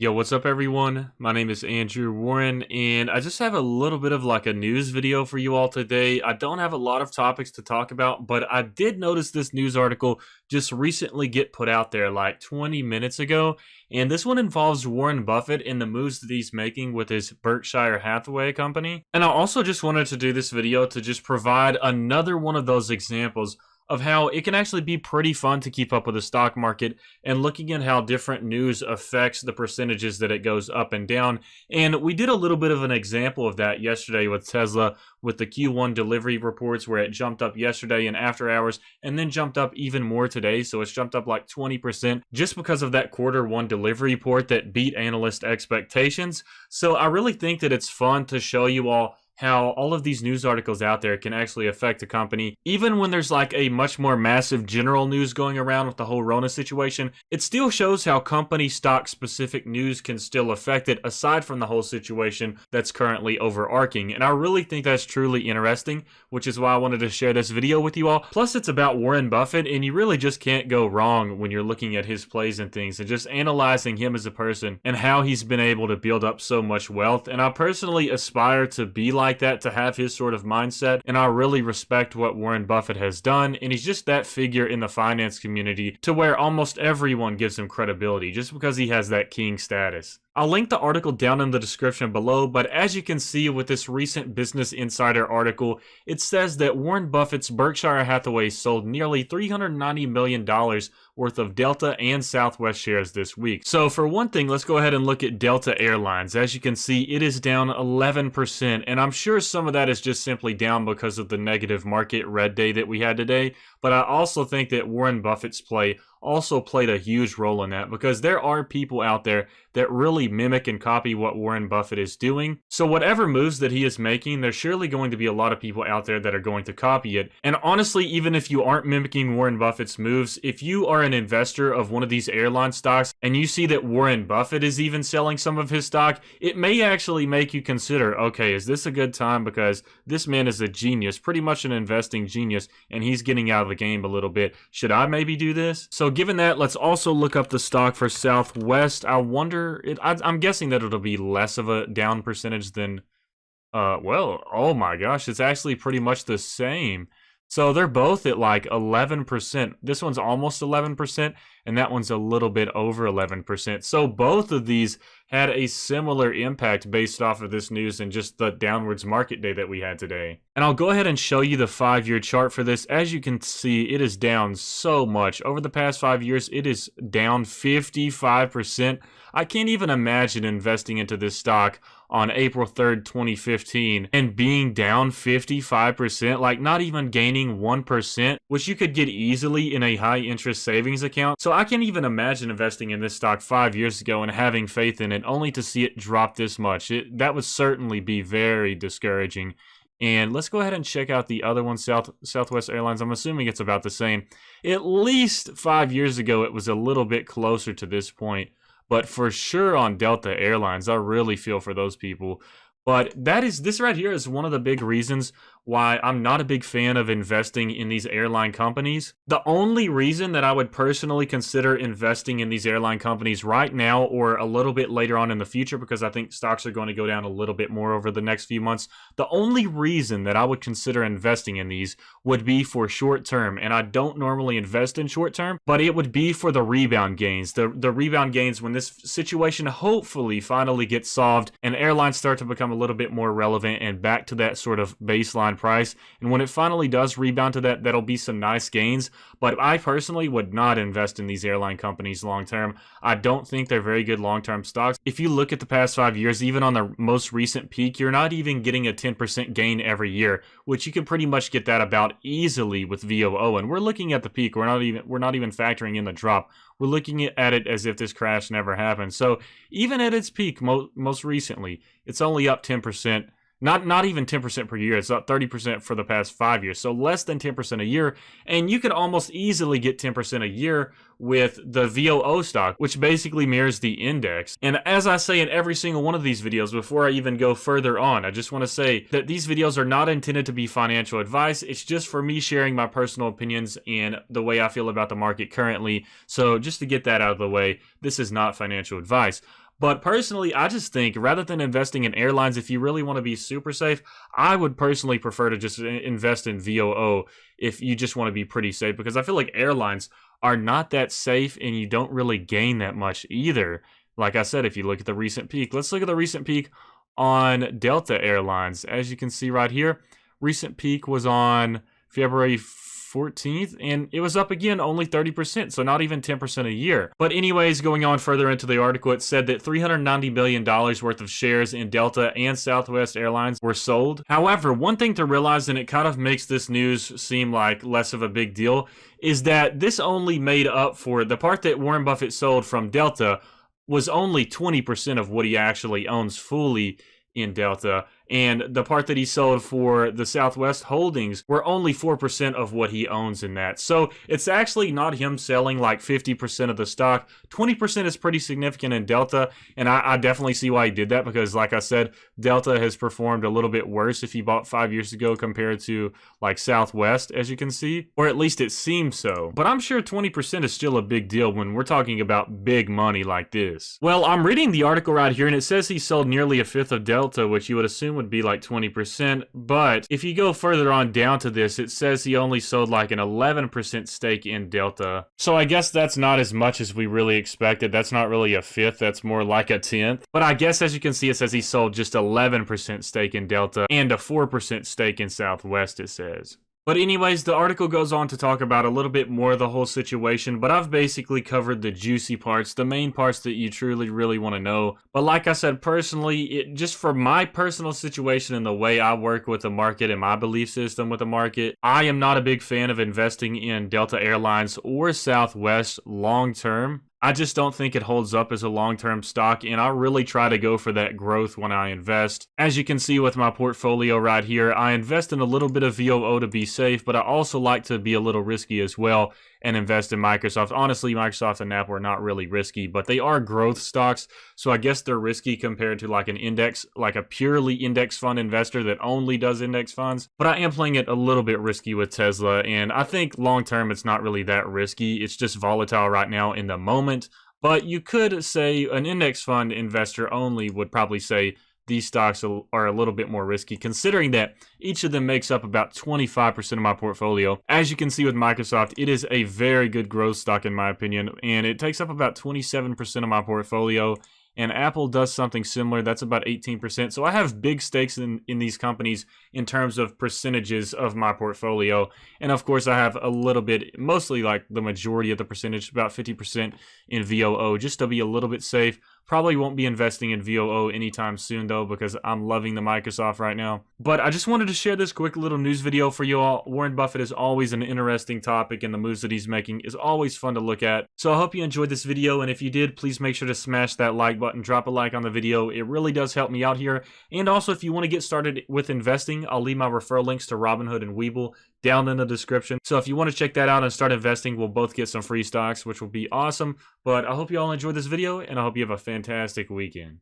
Yo, what's up everyone? My name is Andrew Warren and I just have a little bit of like a news video for you all today. I don't have a lot of topics to talk about, but I did notice this news article just recently get put out there like 20 minutes ago. And this one involves Warren Buffett and the moves that he's making with his Berkshire Hathaway company. And I also just wanted to do this video to just provide another one of those examples of how it can actually be pretty fun to keep up with the stock market and looking at how different news affects the percentages that it goes up and down. And we did a little bit of an example of that yesterday with Tesla with the Q1 delivery reports where it jumped up yesterday and after hours and then jumped up even more today. So it's jumped up like 20% just because of that Q1 delivery report that beat analyst expectations. So I really think that it's fun to show you all how all of these news articles out there can actually affect a company. Even when there's like a much more massive general news going around with the whole Rona situation, it still shows how company stock specific news can still affect it aside from the whole situation that's currently overarching. And I really think that's truly interesting, which is why I wanted to share this video with you all. Plus it's about Warren Buffett and you really just can't go wrong when you're looking at his plays and things and just analyzing him as a person and how he's been able to build up so much wealth. And I personally aspire to be like that, to have his sort of mindset, and I really respect what Warren Buffett has done, and he's just that figure in the finance community to where almost everyone gives him credibility just because he has that king status. I'll link the article down in the description below, but as you can see with this recent Business Insider article, it says that Warren Buffett's Berkshire Hathaway sold nearly $390 million worth of Delta and Southwest shares this week. So for one thing, let's go ahead and look at Delta Airlines. As you can see, it is down 11%, and I'm sure some of that is just simply down because of the negative market red day that we had today, but I also think that Warren Buffett's play also played a huge role in that because there are people out there that really mimic and copy what Warren Buffett is doing. So whatever moves that he is making, there's surely going to be a lot of people out there that are going to copy it. And honestly, even if you aren't mimicking Warren Buffett's moves, if you are an investor of one of these airline stocks and you see that Warren Buffett is even selling some of his stock, it may actually make you consider, okay, is this a good time? Because this man is a genius, pretty much an investing genius, and he's getting out of the game a little bit. Should I maybe do this? So given that, let's also look up the stock for Southwest. I wonder, I'm guessing that it'll be less of a down percentage than, well, oh my gosh, it's actually pretty much the same. So they're both at like 11%. This one's almost 11%, and that one's a little bit over 11%. So both of these had a similar impact based off of this news and just the downwards market day that we had today. And I'll go ahead and show you the 5-year chart for this. As you can see, it is down so much. Over the past 5 years, it is down 55%. I can't even imagine investing into this stock on April 3rd, 2015 and being down 55%, like not even gaining 1%, which you could get easily in a high interest savings account. So I can't even imagine investing in this stock 5 years ago and having faith in it only to see it drop this much. That would certainly be very discouraging. And let's go ahead and check out the other one, Southwest Airlines. I'm assuming it's about the same. At least 5 years ago, it was a little bit closer to this point. But for sure on Delta Airlines, I really feel for those people. But this right here is one of the big reasons why I'm not a big fan of investing in these airline companies. The only reason that I would personally consider investing in these airline companies right now or a little bit later on in the future, because I think stocks are going to go down a little bit more over the next few months, the only reason that I would consider investing in these would be for short term. And I don't normally invest in short term, but it would be for the rebound gains. The rebound gains when this situation hopefully finally gets solved and airlines start to become a little bit more relevant and back to that sort of baseline price. And when it finally does rebound to that, that'll be some nice gains. But I personally would not invest in these airline companies long term. I don't think they're very good long-term stocks. If you look at the past 5 years, even on the most recent peak, you're not even getting a 10% gain every year, which you can pretty much get that about easily with VOO. And we're looking at the peak. We're not even factoring in the drop. We're looking at it as if this crash never happened. So even at its peak, most recently, it's only up 10%. Not even 10% per year. It's up 30% for the past 5 years. So less than 10% a year. And you could almost easily get 10% a year with the VOO stock, which basically mirrors the index. And as I say in every single one of these videos, before I even go further on, I just want to say that these videos are not intended to be financial advice. It's just for me sharing my personal opinions and the way I feel about the market currently. So just to get that out of the way, this is not financial advice. But personally, I just think rather than investing in airlines, if you really want to be super safe, I would personally prefer to just invest in VOO if you just want to be pretty safe, because I feel like airlines are not that safe and you don't really gain that much either. Like I said, if you look at the recent peak, let's look at the recent peak on Delta Airlines. As you can see right here, recent peak was on February 14th, and it was up again only 30%, so not even 10% a year. But anyways, going on further into the article, it said that $390 billion worth of shares in Delta and Southwest Airlines were sold. However, one thing to realize, and it kind of makes this news seem like less of a big deal, is that this only made up for the part that Warren Buffett sold from Delta was only 20% of what he actually owns fully in Delta, and the part that he sold for the Southwest Holdings were only 4% of what he owns in that. So it's actually not him selling like 50% of the stock. 20% is pretty significant in Delta, and I definitely see why he did that, because like I said, Delta has performed a little bit worse if he bought 5 years ago compared to like Southwest, as you can see, or at least it seems so. But I'm sure 20% is still a big deal when we're talking about big money like this. Well, I'm reading the article right here, and it says he sold nearly a fifth of Delta, which you would assume would be like 20%, but if you go further on down to this, it says he only sold like an 11% stake in Delta. So I guess that's not as much as we really expected. That's not really a fifth, that's more like a tenth. But I guess as you can see, it says he sold just 11% stake in Delta and a 4% stake in Southwest, it says. But anyways, the article goes on to talk about a little bit more of the whole situation, but I've basically covered the juicy parts, the main parts that you truly really want to know. But like I said, personally, just for my personal situation and the way I work with the market and my belief system with the market, I am not a big fan of investing in Delta Airlines or Southwest long term. I just don't think it holds up as a long-term stock, and I really try to go for that growth when I invest. As you can see with my portfolio right here, I invest in a little bit of VOO to be safe, but I also like to be a little risky as well and invest in Microsoft. Honestly, Microsoft and Apple are not really risky, but they are growth stocks, so I guess they're risky compared to like an index, like a purely index fund investor that only does index funds. But I am playing it a little bit risky with Tesla, and I think long-term it's not really that risky. It's just volatile right now in the moment. But you could say an index fund investor only would probably say these stocks are a little bit more risky, considering that each of them makes up about 25% of my portfolio. As you can see with Microsoft, it is a very good growth stock in my opinion, and it takes up about 27% of my portfolio. And Apple does something similar. That's about 18%. So I have big stakes in these companies in terms of percentages of my portfolio. And of course, I have a little bit, mostly like the majority of the percentage, about 50% in VOO, just to be a little bit safe. Probably won't be investing in VOO anytime soon though, because I'm loving the Microsoft right now. But I just wanted to share this quick little news video for you all. Warren Buffett is always an interesting topic, and the moves that he's making is always fun to look at. So I hope you enjoyed this video, and if you did, please make sure to smash that like button, drop a like on the video. It really does help me out here. And also, if you want to get started with investing, I'll leave my referral links to Robinhood and Webull down in the description. So if you want to check that out and start investing, we'll both get some free stocks, which will be awesome. But I hope you all enjoyed this video, and I hope you have a fantastic weekend.